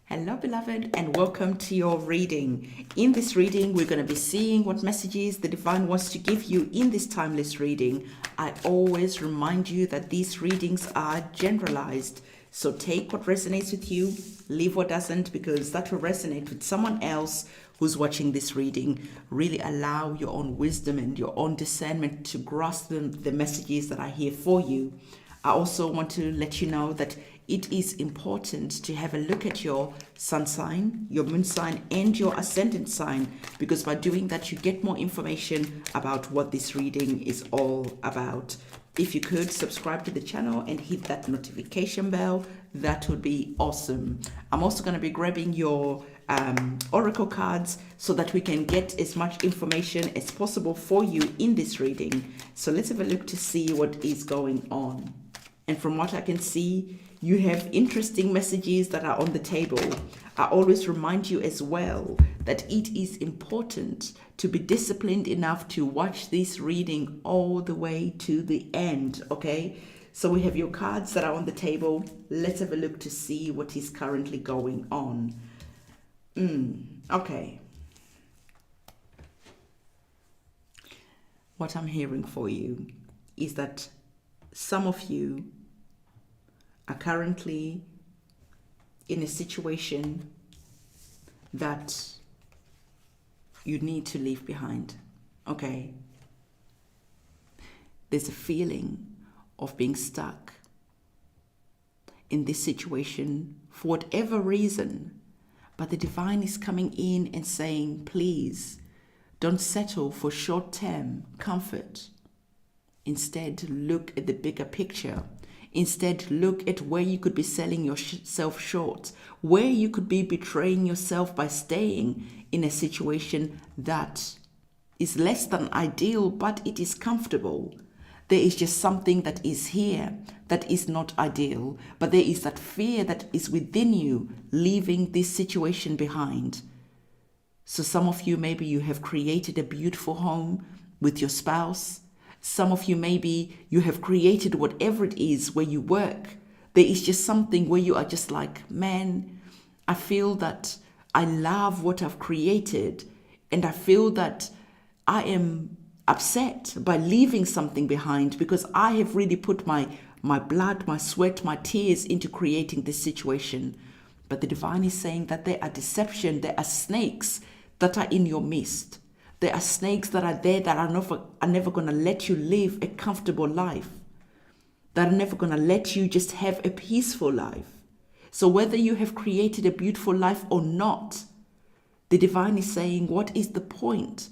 Hello, beloved, and welcome to your reading. In this reading, we're going to be seeing what messages the divine wants to give you in this timeless reading. I always remind you that these readings are generalized. So take what resonates with you, leave what doesn't, because that will resonate with someone else who's watching this reading. Really allow your own wisdom and your own discernment to grasp the messages that are here for you. I also want to let you know that it is important to have a look at your sun sign, your moon sign, and your ascendant sign, because by doing that, you get more information about what this reading is all about. If you could subscribe to the channel and hit that notification bell, that would be awesome. I'm also going to be grabbing your oracle cards so that we can get as much information as possible for you in this reading. So let's have a look to see what is going on. And from what I can see, you have interesting messages that are on the table. I always remind you as well that it is important to be disciplined enough to watch this reading all the way to the end, okay? So we have your cards that are on the table. Let's have a look to see what is currently going on. Okay. What I'm hearing for you is that some of you are currently in a situation that you need to leave behind, okay? There's a feeling of being stuck in this situation for whatever reason, but the divine is coming in and saying, please, don't settle for short-term comfort. Instead, look at the bigger picture. Instead, look at where you could be selling yourself short, where you could be betraying yourself by staying in a situation that is less than ideal, but it is comfortable. There is just something that is here that is not ideal, but there is that fear that is within you, leaving this situation behind. So some of you, maybe you have created a beautiful home with your spouse. Some of you, maybe you have created whatever it is where you work. There is just something where you are just like, man, I feel that I love what I've created. And I feel that I am upset by leaving something behind because I have really put my blood, my sweat, my tears into creating this situation. But the divine is saying that there are deception, there are snakes that are in your midst. There are snakes that are there that are never going to let you live a comfortable life. That are never going to let you just have a peaceful life. So whether you have created a beautiful life or not, the divine is saying, what is the point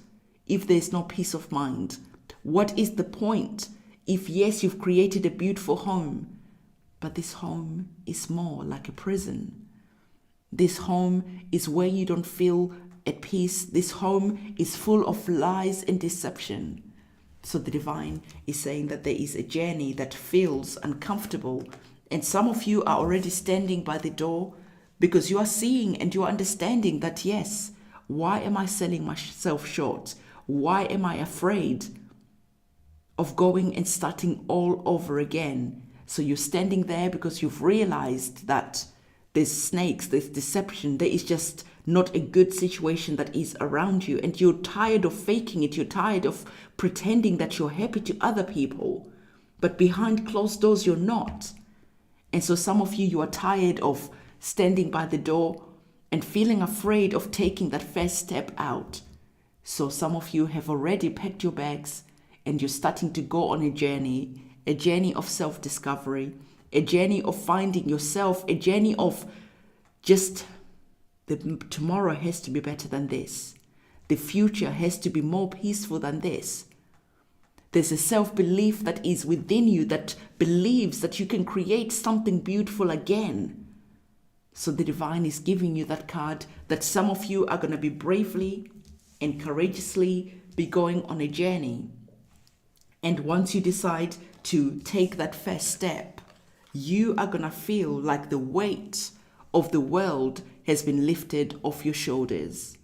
if there's no peace of mind? What is the point if, yes, you've created a beautiful home, but this home is more like a prison? This home is where you don't feel at peace. This home is full of lies and deception. So the divine is saying that there is a journey that feels uncomfortable. And some of you are already standing by the door because you are seeing and you are understanding that, yes, why am I selling myself short? Why am I afraid of going and starting all over again? So you're standing there because you've realized that there's snakes, there's deception, there is just not a good situation that is around you, and you're tired of faking it, you're tired of pretending that you're happy to other people, but behind closed doors you're not. And so some of you are tired of standing by the door and feeling afraid of taking that first step out. So some of you have already packed your bags and you're starting to go on a journey of self-discovery, a journey of finding yourself, a journey of just tomorrow has to be better than this. The future has to be more peaceful than this. There's a self-belief that is within you that believes that you can create something beautiful again. So the divine is giving you that card that some of you are going to be bravely and courageously be going on a journey. And once you decide to take that first step, you are going to feel like the weight of the world has been lifted off your shoulders.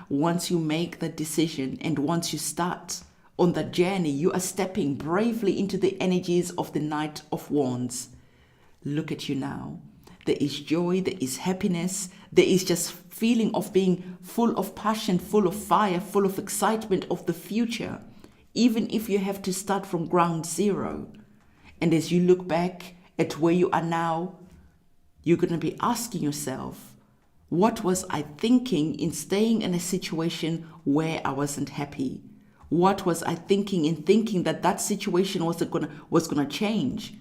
Once you make that decision and once you start on that journey, you are stepping bravely into the energies of the Knight of Wands. Look at you now. there is joy, there is happiness, there is just feeling of being full of passion, full of fire, full of excitement of the future, even if you have to start from ground zero. And as you look back at where you are now, you're going to be asking yourself, what was I thinking in staying in a situation where I wasn't happy? What was I thinking in thinking that that situation was going to change?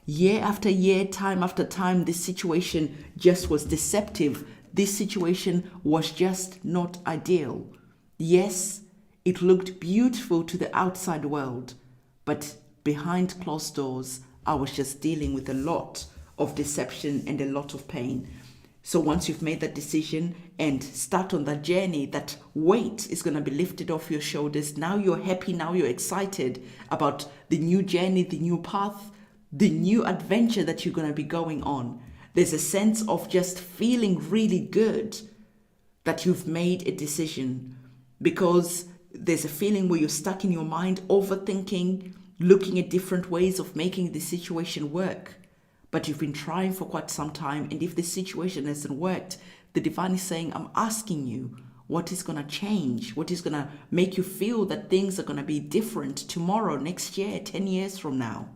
Year after year, time after time, this situation just was deceptive. This situation was just not ideal. Yes, it looked beautiful to the outside world, but behind closed doors, I was just dealing with a lot of deception and a lot of pain. So once you've made that decision and start on that journey, that weight is going to be lifted off your shoulders. Now you're happy, now you're excited about the new journey, the new path, the new adventure that you're going to be going on. There's a sense of just feeling really good that you've made a decision, because there's a feeling where you're stuck in your mind, overthinking, looking at different ways of making the situation work. But you've been trying for quite some time, and if the situation hasn't worked, the divine is saying, I'm asking you, what is going to change? What is going to make you feel that things are going to be different tomorrow, next year, 10 years from now?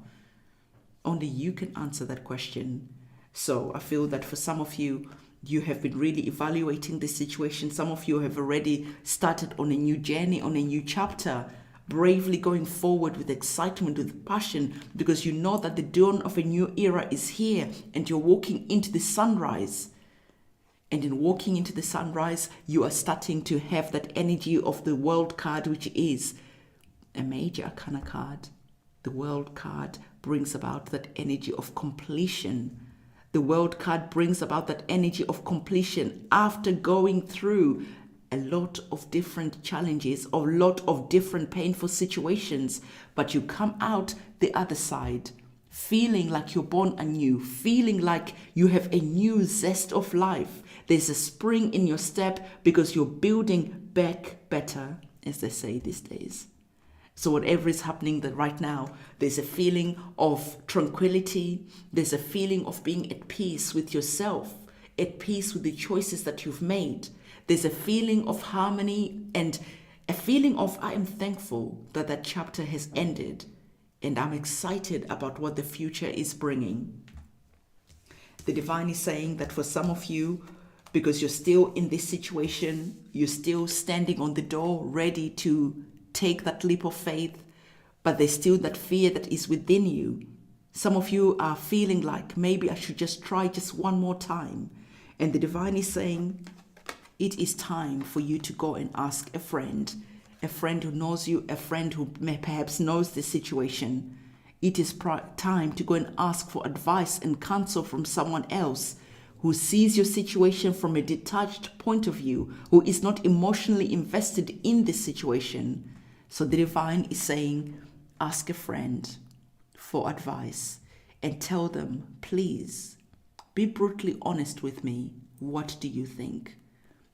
Only you can answer that question. So I feel that for some of you, you have been really evaluating this situation. Some of you have already started on a new journey, on a new chapter, bravely going forward with excitement, with passion, because you know that the dawn of a new era is here and you're walking into the sunrise. And in walking into the sunrise, you are starting to have that energy of the World card, which is a major arcana card. The World card brings about that energy of completion. The World card brings about that energy of completion after going through a lot of different challenges, a lot of different painful situations, but you come out the other side feeling like you're born anew, feeling like you have a new zest of life. There's a spring in your step because you're building back better, as they say these days. So whatever is happening that right now, there's a feeling of tranquility. There's a feeling of being at peace with yourself, at peace with the choices that you've made. There's a feeling of harmony and a feeling of, I am thankful that that chapter has ended and I'm excited about what the future is bringing. The divine is saying that for some of you, because you're still in this situation, you're still standing on the door ready to take that leap of faith, but there's still that fear that is within you. Some of you are feeling like, maybe I should just try just one more time. And the divine is saying, it is time for you to go and ask a friend who knows you, a friend who perhaps knows the situation. It is time to go and ask for advice and counsel from someone else who sees your situation from a detached point of view, who is not emotionally invested in this situation. So the divine is saying, ask a friend for advice and tell them, please be brutally honest with me. What do you think?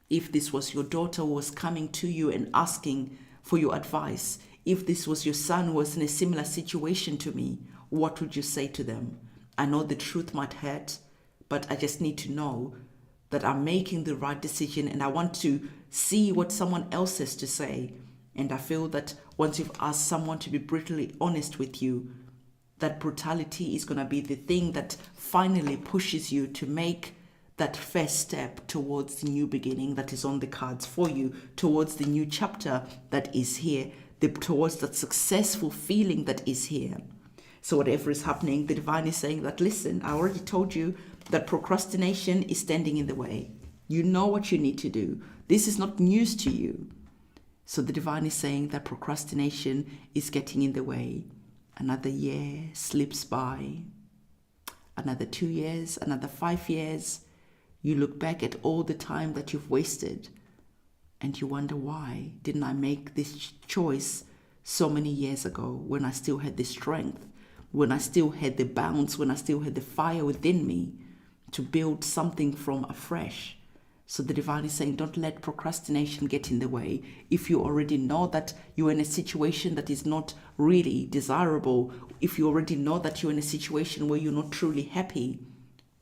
If this was your daughter who was coming to you and asking for your advice, if this was your son who was in a similar situation to me, what would you say to them? I know the truth might hurt, but I just need to know that I'm making the right decision and I want to see what someone else has to say. And I feel that once you've asked someone to be brutally honest with you, that brutality is going to be the thing that finally pushes you to make that first step towards the new beginning that is on the cards for you, towards the new chapter that is here, towards that successful feeling that is here. So whatever is happening, the divine is saying that, listen, I already told you that procrastination is standing in the way. You know what you need to do. This is not news to you. So the divine is saying that procrastination is getting in the way. Another year slips by, another 2 years, another 5 years. You look back at all the time that you've wasted and you wonder, why didn't I make this choice so many years ago when I still had the strength, when I still had the bounce, when I still had the fire within me to build something from afresh? So the divine is saying, don't let procrastination get in the way. If you already know that you're in a situation that is not really desirable, if you already know that you're in a situation where you're not truly happy,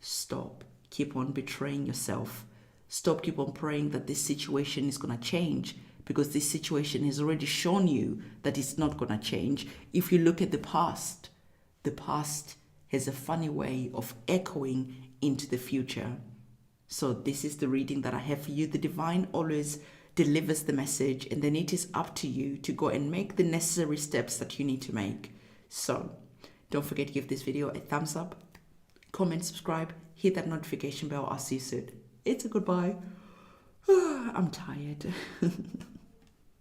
Stop. Keep on betraying yourself. Stop, keep on praying that this situation is going to change, because this situation has already shown you that it's not going to change. If you look at the past has a funny way of echoing into the future. So this is the reading that I have for you. The divine always delivers the message, and then it is up to you to go and make the necessary steps that you need to make. So don't forget to give this video a thumbs up, comment, subscribe, hit that notification bell. I'll see you soon. It's a goodbye. I'm tired.